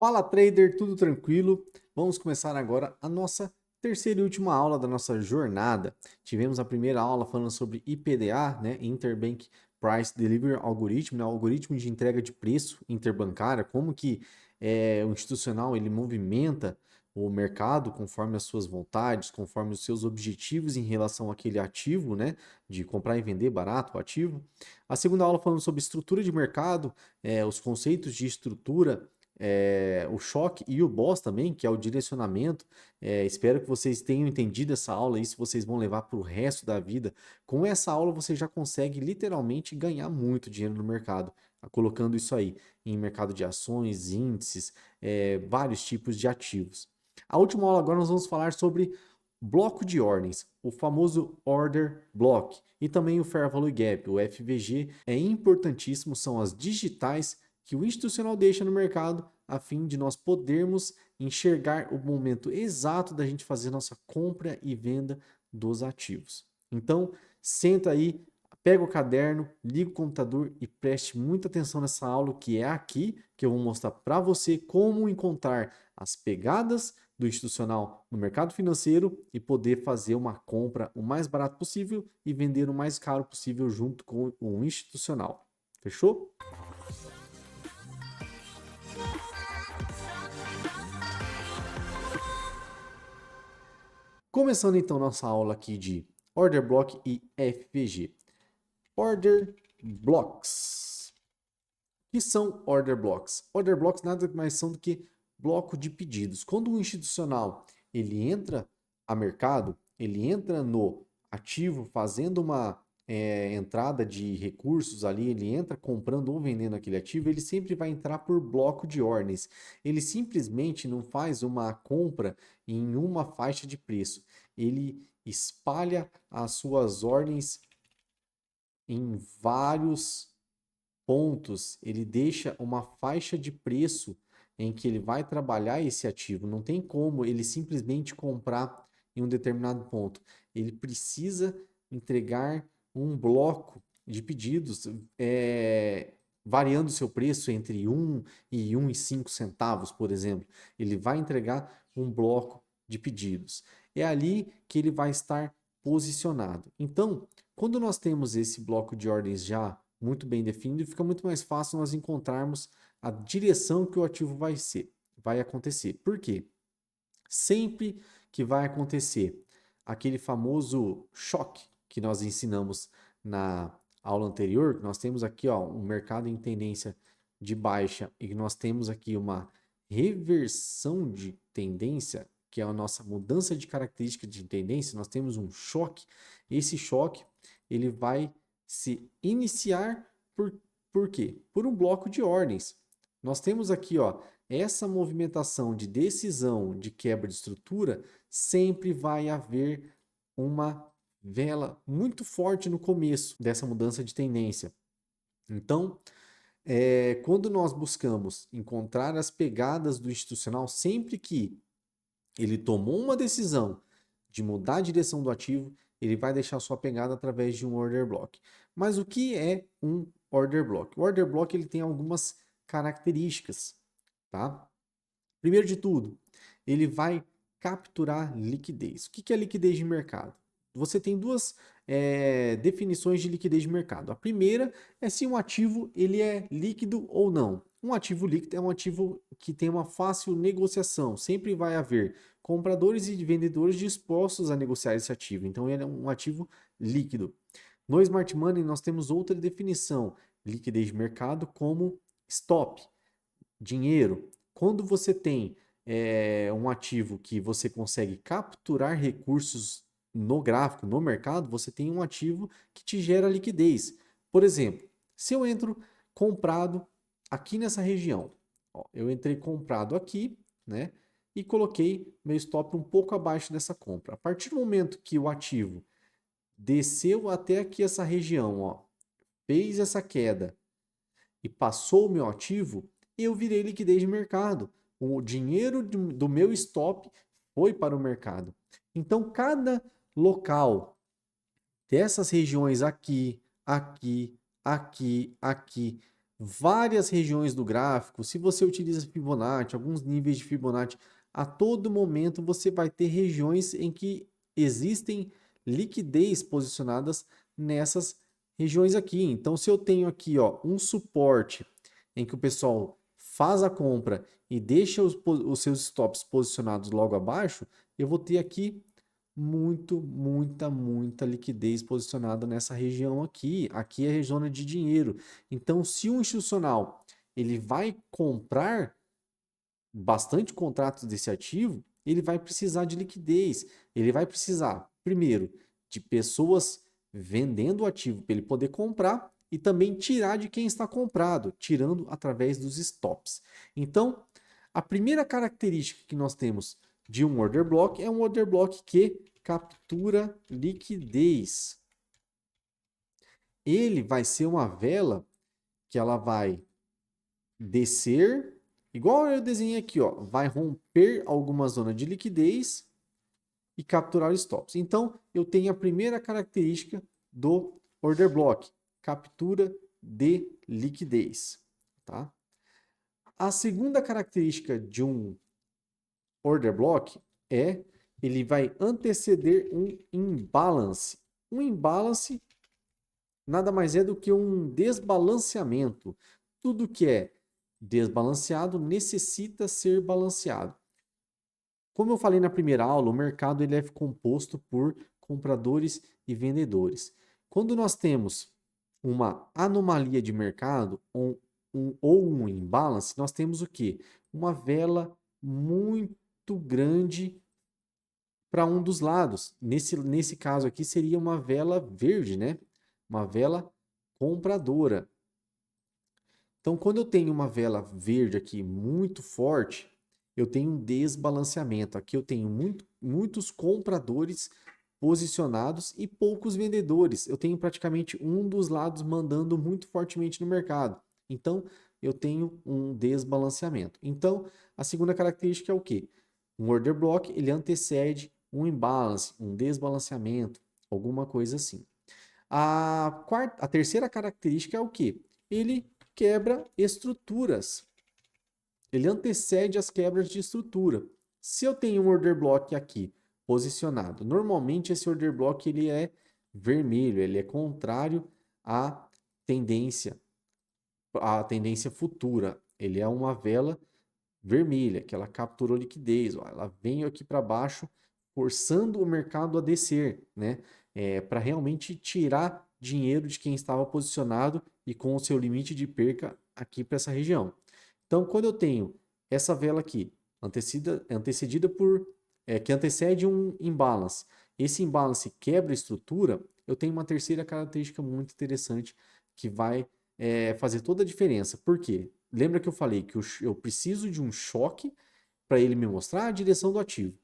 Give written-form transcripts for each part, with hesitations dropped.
Fala trader, tudo tranquilo? Vamos começar agora a nossa terceira e última aula da nossa jornada. Tivemos a primeira aula falando sobre IPDA, né, Interbank Price Delivery Algorithm, né, o algoritmo de entrega de preço interbancária, como que o institucional ele movimenta o mercado conforme as suas vontades, conforme os seus objetivos em relação àquele ativo, né, de comprar e vender barato o ativo. A segunda aula falando sobre estrutura de mercado, os conceitos de estrutura, o choque e o boss também, que é o direcionamento. Espero que vocês tenham entendido essa aula, isso vocês vão levar para o resto da vida. Com essa aula você já consegue literalmente ganhar muito dinheiro no mercado, colocando isso aí em mercado de ações, índices, vários tipos de ativos. A última aula agora nós vamos falar sobre bloco de ordens, o famoso Order Block, e também o Fair Value Gap, o FVG, é importantíssimo, são as digitais que o institucional deixa no mercado a fim de nós podermos enxergar o momento exato da gente fazer nossa compra e venda dos ativos. Então, senta aí, pega o caderno, liga o computador e preste muita atenção nessa aula que é aqui, que eu vou mostrar para você como encontrar as pegadas do institucional no mercado financeiro e poder fazer uma compra o mais barato possível e vender o mais caro possível junto com o institucional. Fechou? Começando então nossa aula aqui de Order Block e FVG. Order Blocks. O que são Order Blocks? Order Blocks nada mais são do que bloco de pedidos. Quando um institucional ele entra a mercado, ele entra no ativo fazendo uma entrada de recursos ali, ele entra comprando ou vendendo aquele ativo, ele sempre vai entrar por bloco de ordens. Ele simplesmente não faz uma compra em uma faixa de preço. Ele espalha as suas ordens em vários pontos, ele deixa uma faixa de preço em que ele vai trabalhar esse ativo. Não tem como ele simplesmente comprar em um determinado ponto. Ele precisa entregar um bloco de pedidos, variando seu preço entre 1 e 1,05 centavos, por exemplo. Ele vai entregar um bloco de pedidos. É ali que ele vai estar posicionado. Então, quando nós temos esse bloco de ordens já muito bem definido, fica muito mais fácil nós encontrarmos a direção que o ativo vai acontecer. Por quê? Sempre que vai acontecer aquele famoso choque que nós ensinamos na aula anterior, nós temos aqui um mercado em tendência de baixa e nós temos aqui uma reversão de tendência, que é a nossa mudança de característica de tendência, nós temos um choque. Esse choque ele vai se iniciar por quê? Por um bloco de ordens. Nós temos aqui, essa movimentação de decisão de quebra de estrutura, sempre vai haver uma vela muito forte no começo dessa mudança de tendência. Então, quando nós buscamos encontrar as pegadas do institucional, sempre que ele tomou uma decisão de mudar a direção do ativo, ele vai deixar sua pegada através de um order block. Mas o que é um order block? O order block ele tem algumas características, tá? Primeiro de tudo, ele vai capturar liquidez. O que é liquidez de mercado? Você tem duas definições de liquidez de mercado. A primeira é se um ativo ele é líquido ou não. Um ativo líquido é um ativo que tem uma fácil negociação. Sempre vai haver compradores e vendedores dispostos a negociar esse ativo. Então, ele é um ativo líquido. No Smart Money, nós temos outra definição: liquidez de mercado como stop, dinheiro. Quando você tem um ativo que você consegue capturar recursos no gráfico, no mercado, você tem um ativo que te gera liquidez. Por exemplo, se eu entro comprado aqui nessa região, eu entrei comprado aqui, né? E coloquei meu stop um pouco abaixo dessa compra. A partir do momento que o ativo desceu até aqui essa região, fez essa queda e passou o meu ativo, eu virei liquidez de mercado. O dinheiro do meu stop foi para o mercado. Então, cada local dessas regiões aqui, aqui, aqui, aqui, várias regiões do gráfico, se você utiliza Fibonacci, alguns níveis de Fibonacci, a todo momento você vai ter regiões em que existem liquidez posicionadas nessas regiões aqui. Então, se eu tenho aqui, ó, um suporte em que o pessoal faz a compra e deixa os seus stops posicionados logo abaixo, eu vou ter aqui muita liquidez posicionada nessa região aqui. Aqui é a zona de dinheiro. Então, se o institucional ele vai comprar bastante contratos desse ativo, ele vai precisar de liquidez. Ele vai precisar, primeiro, de pessoas vendendo o ativo para ele poder comprar e também tirar de quem está comprado, tirando através dos stops. Então, a primeira característica que nós temos de um order block é um order block que captura liquidez. Ele vai ser uma vela que ela vai descer, igual eu desenhei aqui, ó, vai romper alguma zona de liquidez e capturar stops. Então, eu tenho a primeira característica do order block, captura de liquidez, tá? A segunda característica de um order block é ele vai anteceder um imbalance. Um imbalance nada mais é do que um desbalanceamento. Tudo que é desbalanceado necessita ser balanceado. Como eu falei na primeira aula, o mercado ele é composto por compradores e vendedores. Quando nós temos uma anomalia de mercado ou um imbalance, nós temos o quê? Uma vela muito grande para um dos lados. Nesse caso aqui seria uma vela verde, né? Uma vela compradora. Então, quando eu tenho uma vela verde aqui muito forte, eu tenho um desbalanceamento. Aqui eu tenho muitos compradores posicionados e poucos vendedores. Eu tenho praticamente um dos lados mandando muito fortemente no mercado. Então, eu tenho um desbalanceamento. Então, a segunda característica é o quê? Um order block, ele antecede um imbalance, um desbalanceamento, alguma coisa assim. A terceira característica é o quê? Ele quebra estruturas. Ele antecede as quebras de estrutura. Se eu tenho um order block aqui posicionado, normalmente esse order block ele é vermelho, ele é contrário tendência, à tendência futura. Ele é uma vela vermelha, que ela capturou liquidez, ó, ela veio aqui para baixo, forçando o mercado a descer, né? Para realmente tirar dinheiro de quem estava posicionado e com o seu limite de perca aqui para essa região. Então, quando eu tenho essa vela aqui, antecedida por, que antecede um imbalance, esse imbalance quebra a estrutura, eu tenho uma terceira característica muito interessante que vai fazer toda a diferença. Por quê? Lembra que eu falei que eu preciso de um choque para ele me mostrar a direção do ativo.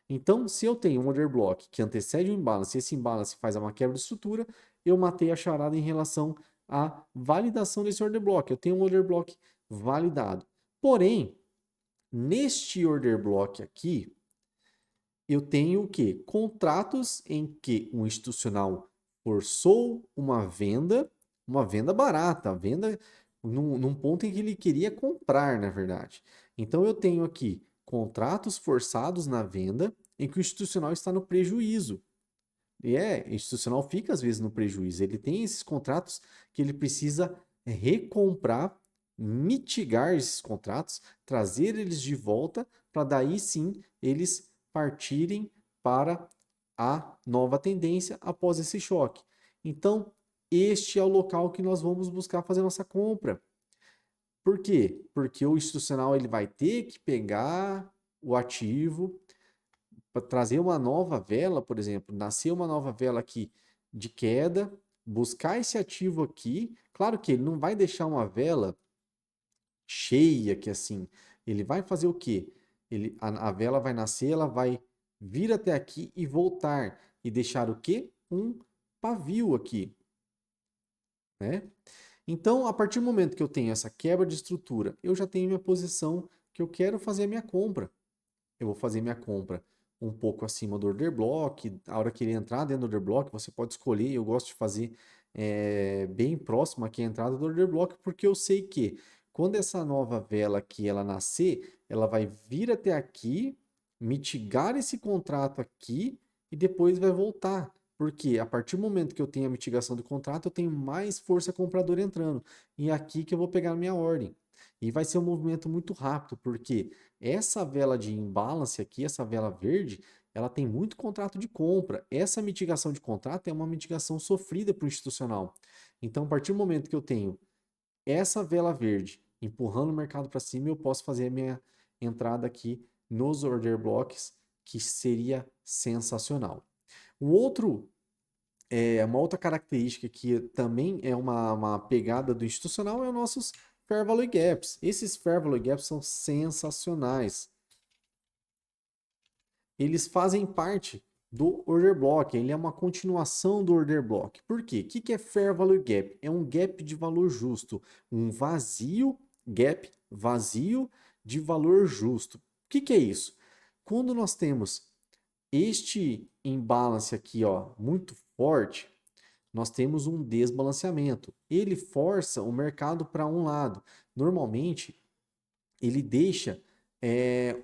Então, se eu tenho um order block que antecede o imbalance e esse imbalance faz uma quebra de estrutura, eu matei a charada em relação à validação desse order block. Eu tenho um order block validado. Porém, neste order block aqui, eu tenho o quê? Contratos em que um institucional forçou uma venda barata, venda num ponto em que ele queria comprar, na verdade. Então eu tenho aqui contratos forçados na venda em que o institucional está no prejuízo. O institucional fica às vezes no prejuízo. Ele tem esses contratos que ele precisa recomprar, mitigar esses contratos, trazer eles de volta, para daí sim eles partirem para a nova tendência após esse choque. Então, este é o local que nós vamos buscar fazer nossa compra. Por quê? Porque o institucional ele vai ter que pegar o ativo para trazer uma nova vela, por exemplo, nascer uma nova vela aqui de queda, buscar esse ativo aqui. Claro que ele não vai deixar uma vela cheia, que assim, ele vai fazer o quê? A vela vai nascer, ela vai vir até aqui e voltar e deixar o quê? Um pavio aqui, né? Então, a partir do momento que eu tenho essa quebra de estrutura, eu já tenho minha posição que eu quero fazer a minha compra. Eu vou fazer minha compra um pouco acima do order block. A hora que ele entrar dentro do order block, você pode escolher. Eu gosto de fazer bem próximo aqui à entrada do order block, porque eu sei que quando essa nova vela aqui ela nascer, ela vai vir até aqui, mitigar esse contrato aqui e depois vai voltar. Porque a partir do momento que eu tenho a mitigação do contrato, eu tenho mais força compradora entrando. E é aqui que eu vou pegar a minha ordem. E vai ser um movimento muito rápido, porque essa vela de imbalance aqui, essa vela verde, ela tem muito contrato de compra. Essa mitigação de contrato é uma mitigação sofrida para o institucional. Então, a partir do momento que eu tenho essa vela verde empurrando o mercado para cima, eu posso fazer a minha entrada aqui nos order blocks, que seria sensacional. Uma outra característica que também é uma pegada do institucional é os nossos Fair Value Gaps. Esses Fair Value Gaps são sensacionais. Eles fazem parte do order block, ele é uma continuação do order block. Por quê? O que é Fair Value Gap? É um gap de valor justo, um gap vazio de valor justo. O que é isso? Quando nós temos este imbalance aqui, ó, muito forte, nós temos um desbalanceamento. Ele força o mercado para um lado. Normalmente, ele deixa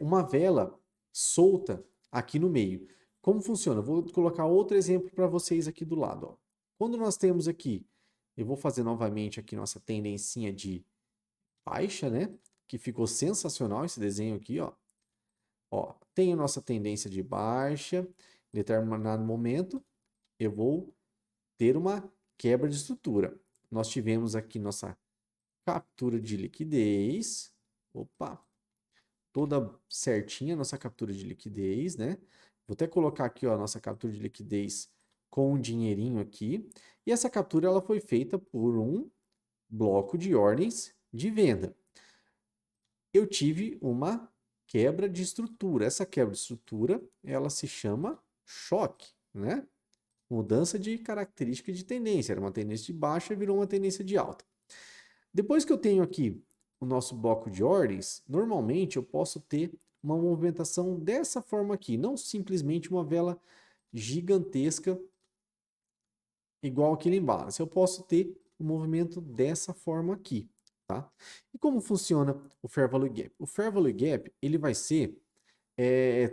uma vela solta aqui no meio. Como funciona? Vou colocar outro exemplo para vocês aqui do lado. Ó. Quando nós temos aqui, eu vou fazer novamente aqui nossa tendencinha de baixa, né? Que ficou sensacional esse desenho aqui, ó. Ó, tem a nossa tendência de baixa, em determinado momento, eu vou ter uma quebra de estrutura. Nós tivemos aqui nossa captura de liquidez. Opa, toda certinha a nossa captura de liquidez, né? Vou até colocar aqui ó, a nossa captura de liquidez com um dinheirinho aqui. E essa captura ela foi feita por um bloco de ordens de venda. Eu tive uma quebra de estrutura. Essa quebra de estrutura, ela se chama choque, né? Mudança de característica de tendência. Era uma tendência de baixa e virou uma tendência de alta. Depois que eu tenho aqui o nosso bloco de ordens, normalmente eu posso ter uma movimentação dessa forma aqui, não simplesmente uma vela gigantesca igual aquele imbalance. Eu posso ter um movimento dessa forma aqui, tá? E como funciona o Fair Value Gap? O Fair Value Gap, ele vai ser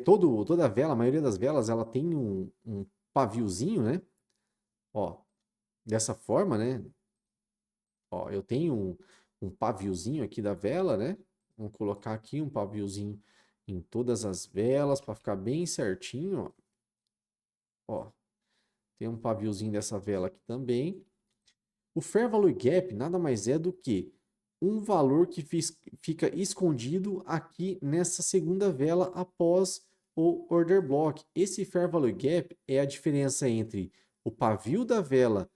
toda vela, a maioria das velas, ela tem um paviozinho, né? Ó, dessa forma, né? Ó, eu tenho um paviozinho aqui da vela, né? Vamos colocar aqui um paviozinho em todas as velas para ficar bem certinho, ó. Ó, tem um paviozinho dessa vela aqui também. O Fair Value Gap nada mais é do que um valor que fica escondido aqui nessa segunda vela após o Order Block. Esse Fair Value Gap é a diferença entre o pavio da vela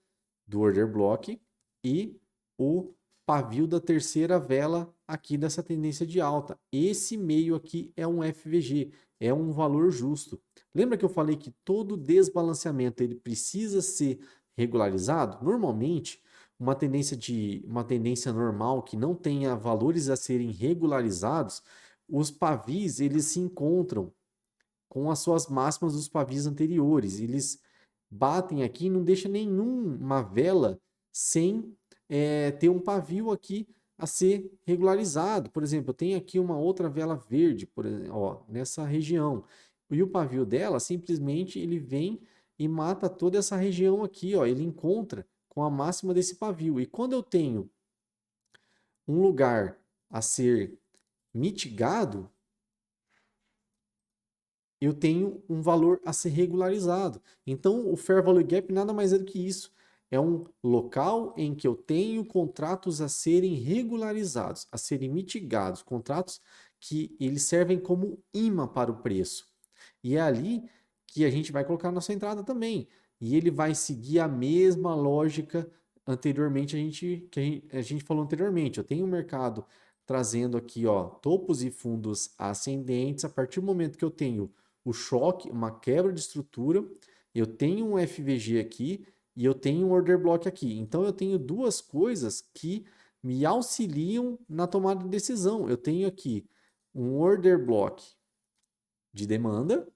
do Order Block e o pavio da terceira vela aqui dessa tendência de alta. Esse meio aqui é um FVG, é um valor justo. Lembra que eu falei que todo desbalanceamento ele precisa ser regularizado? Normalmente, uma tendência normal que não tenha valores a serem regularizados, os pavis eles se encontram com as suas máximas dos pavis anteriores. Eles batem aqui e não deixa nenhuma vela sem ter um pavio aqui a ser regularizado. Por exemplo, eu tenho aqui uma outra vela verde, por exemplo, ó, nessa região. E o pavio dela, simplesmente, ele vem e mata toda essa região aqui, ó. Ele encontra com a máxima desse pavio. E quando eu tenho um lugar a ser mitigado, eu tenho um valor a ser regularizado. Então, o Fair Value Gap nada mais é do que isso. É um local em que eu tenho contratos a serem regularizados, a serem mitigados, contratos que eles servem como imã para o preço. E é ali que a gente vai colocar a nossa entrada também. E ele vai seguir a mesma lógica anteriormente a gente falou anteriormente. Eu tenho um mercado trazendo aqui, ó, topos e fundos ascendentes. A partir do momento que eu tenho o choque, uma quebra de estrutura, eu tenho um FVG aqui e eu tenho um order block aqui. Então eu tenho duas coisas que me auxiliam na tomada de decisão. Eu tenho aqui um order block de demanda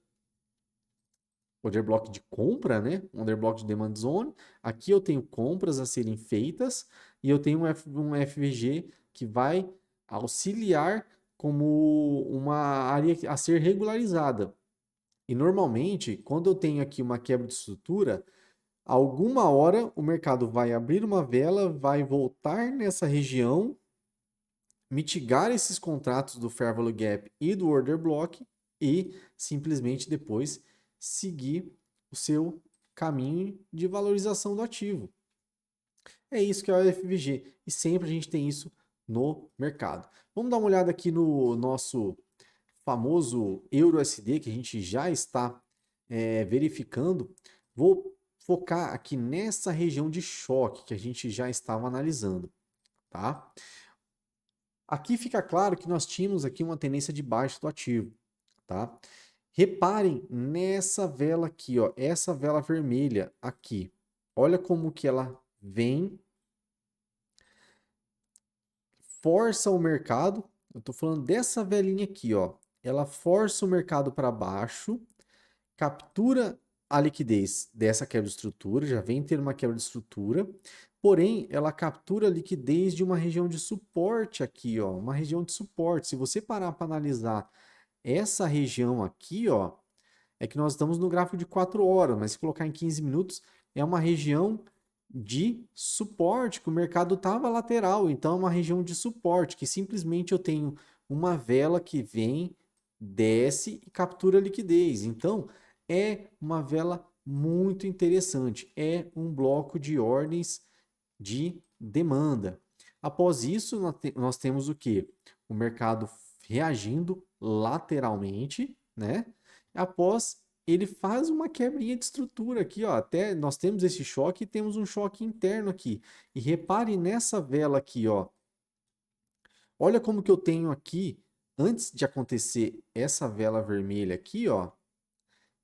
order block de compra, né? Um order block de demand zone. Aqui eu tenho compras a serem feitas e eu tenho um FVG que vai auxiliar como uma área a ser regularizada. E normalmente, quando eu tenho aqui uma quebra de estrutura, alguma hora o mercado vai abrir uma vela, vai voltar nessa região, mitigar esses contratos do Fair Value Gap e do Order Block e simplesmente depois seguir o seu caminho de valorização do ativo. É isso que é o FVG e sempre a gente tem isso no mercado. Vamos dar uma olhada aqui no nosso famoso EURUSD que a gente já está verificando. Vou focar aqui nessa região de choque que a gente já estava analisando, tá? Aqui fica claro que nós tínhamos aqui uma tendência de baixa do ativo, tá? Reparem nessa vela aqui, ó, essa vela vermelha aqui. Olha como que ela vem, força o mercado. Eu tô falando dessa velinha aqui, ó. Ela força o mercado para baixo, captura a liquidez dessa quebra de estrutura, já vem ter uma quebra de estrutura, porém ela captura a liquidez de uma região de suporte aqui, ó, uma região de suporte. Se você parar para analisar essa região aqui, ó, é que nós estamos no gráfico de 4 horas, mas se colocar em 15 minutos, é uma região de suporte, que o mercado estava lateral, então é uma região de suporte, que simplesmente eu tenho uma vela que vem, desce e captura a liquidez. Então, é uma vela muito interessante, é um bloco de ordens de demanda. Após isso, nós temos o que? O mercado reagindo lateralmente, né? Após ele faz uma quebrinha de estrutura aqui, ó. Até nós temos esse choque e temos um choque interno aqui. E repare nessa vela aqui, ó. Olha como que eu tenho aqui, antes de acontecer essa vela vermelha aqui, ó,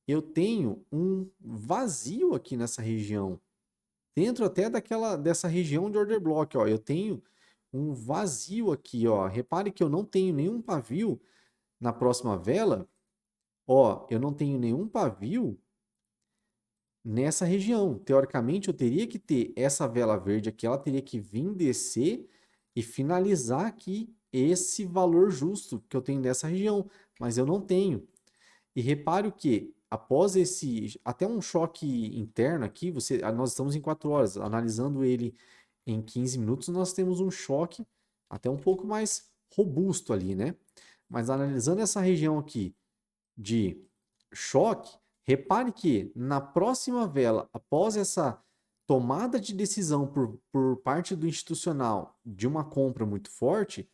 eu tenho um vazio aqui nessa região. Dentro até dessa região de order block, ó, eu tenho um vazio aqui, ó. Repare que eu não tenho nenhum pavio na próxima vela. Ó, eu não tenho nenhum pavio nessa região. Teoricamente, eu teria que ter essa vela verde aqui, ela teria que vir descer e finalizar aqui esse valor justo que eu tenho nessa região, mas eu não tenho. E repare o que, após esse, até um choque interno aqui, nós estamos em 4 horas, analisando ele em 15 minutos, nós temos um choque até um pouco mais robusto ali, né? Mas analisando essa região aqui de choque, repare que na próxima vela, após essa tomada de decisão por parte do institucional de uma compra muito forte,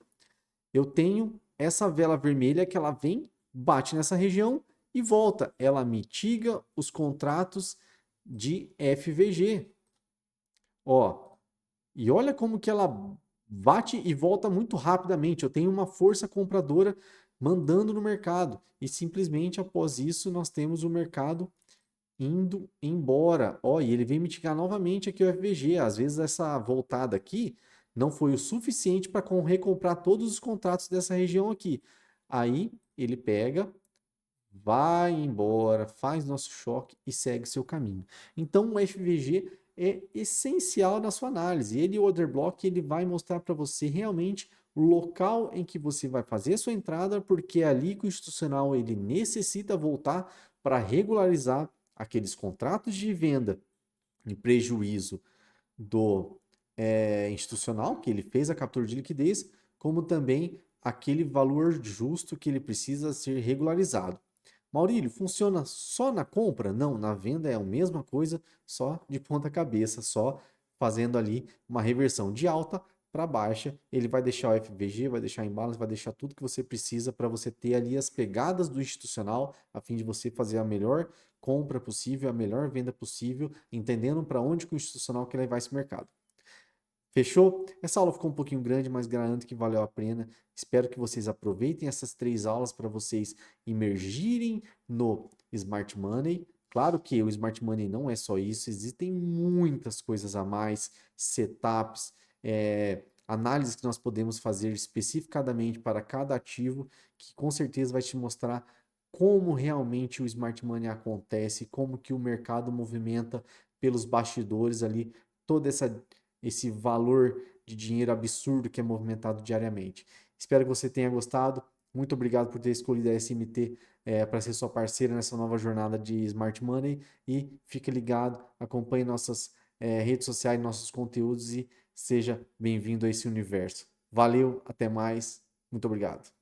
eu tenho essa vela vermelha que ela vem, bate nessa região e volta. Ela mitiga os contratos de FVG. Ó, e olha como que ela bate e volta muito rapidamente. Eu tenho uma força compradora mandando no mercado. E simplesmente após isso nós temos o mercado indo embora. Ó, e ele vem mitigar novamente aqui o FVG. Às vezes essa voltada aqui não foi o suficiente para recomprar todos os contratos dessa região aqui. Aí ele pega, vai embora, faz nosso choque e segue seu caminho. Então o FVG é essencial na sua análise. Ele, o order block, ele vai mostrar para você realmente o local em que você vai fazer a sua entrada, porque é ali que o institucional ele necessita voltar para regularizar aqueles contratos de venda em prejuízo do institucional, que ele fez a captura de liquidez, como também aquele valor justo que ele precisa ser regularizado. Maurílio, funciona só na compra? Não, na venda é a mesma coisa, só de ponta cabeça, só fazendo ali uma reversão de alta para baixa. Ele vai deixar o FVG, vai deixar em balance, vai deixar tudo que você precisa para você ter ali as pegadas do institucional, a fim de você fazer a melhor compra possível, a melhor venda possível, entendendo para onde que o institucional quer levar esse mercado. Fechou? Essa aula ficou um pouquinho grande, mas garanto que valeu a pena. Espero que vocês aproveitem essas 3 aulas para vocês imergirem no Smart Money. Claro que o Smart Money não é só isso, existem muitas coisas a mais, setups, análises que nós podemos fazer especificadamente para cada ativo, que com certeza vai te mostrar como realmente o Smart Money acontece, como que o mercado movimenta pelos bastidores ali, todo esse valor de dinheiro absurdo que é movimentado diariamente. Espero que você tenha gostado. Muito obrigado por ter escolhido a SMT para ser sua parceira nessa nova jornada de Smart Money. E fique ligado, acompanhe nossas redes sociais, nossos conteúdos e seja bem-vindo a esse universo. Valeu, até mais, muito obrigado.